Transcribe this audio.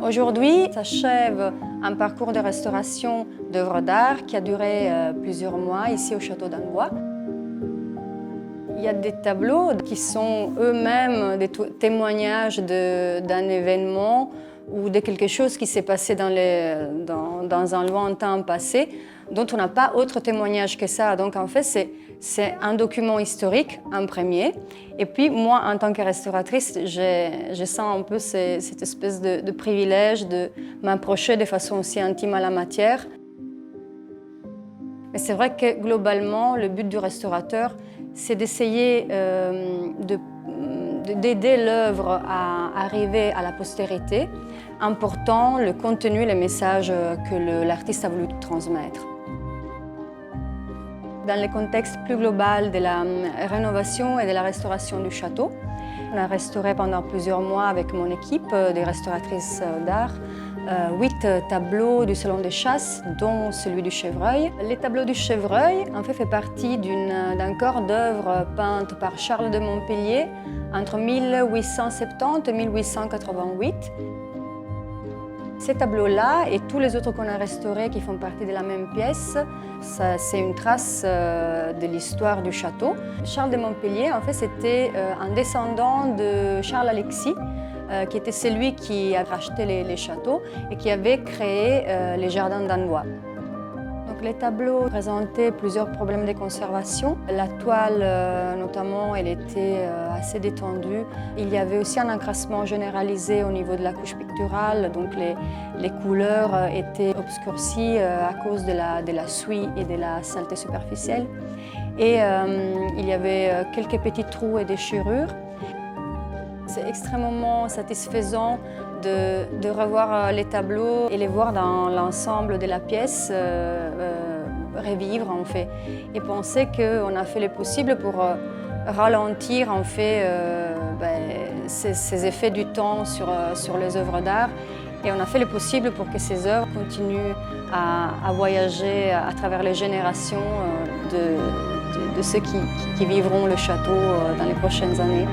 Aujourd'hui s'achève un parcours de restauration d'œuvres d'art qui a duré plusieurs mois ici au château d'Annevoie. Il y a des tableaux qui sont eux-mêmes des témoignages d'un événement ou de quelque chose qui s'est passé dans un lointain passé, dont on n'a pas autre témoignage que ça. Donc en fait, c'est un document historique, un premier. Et puis moi, en tant que restauratrice, je sens un peu cette espèce de privilège de m'approcher de façon aussi intime à la matière. Mais c'est vrai que globalement, le but du restaurateur, c'est d'essayer d'aider l'œuvre à arriver à la postérité en portant le contenu, les messages que l'artiste a voulu transmettre. Dans le contexte plus global de la rénovation et de la restauration du château, on a restauré pendant plusieurs mois avec mon équipe des restauratrices d'art 8 tableaux du Salon des Chasses, dont celui du Chevreuil. Les tableaux du Chevreuil en fait partie d'un corps d'œuvre peinte par Charles de Montpellier entre 1870 et 1888. Ces tableaux-là et tous les autres qu'on a restaurés qui font partie de la même pièce, c'est une trace de l'histoire du château. Charles de Montpellier, en fait, c'était un descendant de Charles Alexis, qui était celui qui a racheté les châteaux et qui avait créé les jardins d'Annevoie. Donc, les tableaux présentaient plusieurs problèmes de conservation. La toile, notamment, elle était assez détendue. Il y avait aussi un encrassement généralisé au niveau de la couche picturale, donc les couleurs étaient obscurcies à cause de la suie et de la saleté superficielle. Et il y avait quelques petits trous et déchirures. C'est extrêmement satisfaisant de revoir les tableaux et les voir dans l'ensemble de la pièce revivre en fait. Et penser qu'on a fait le possible pour ralentir en fait ces effets du temps sur les œuvres d'art. Et on a fait le possible pour que ces œuvres continuent à voyager à travers les générations de ceux qui vivront le château dans les prochaines années.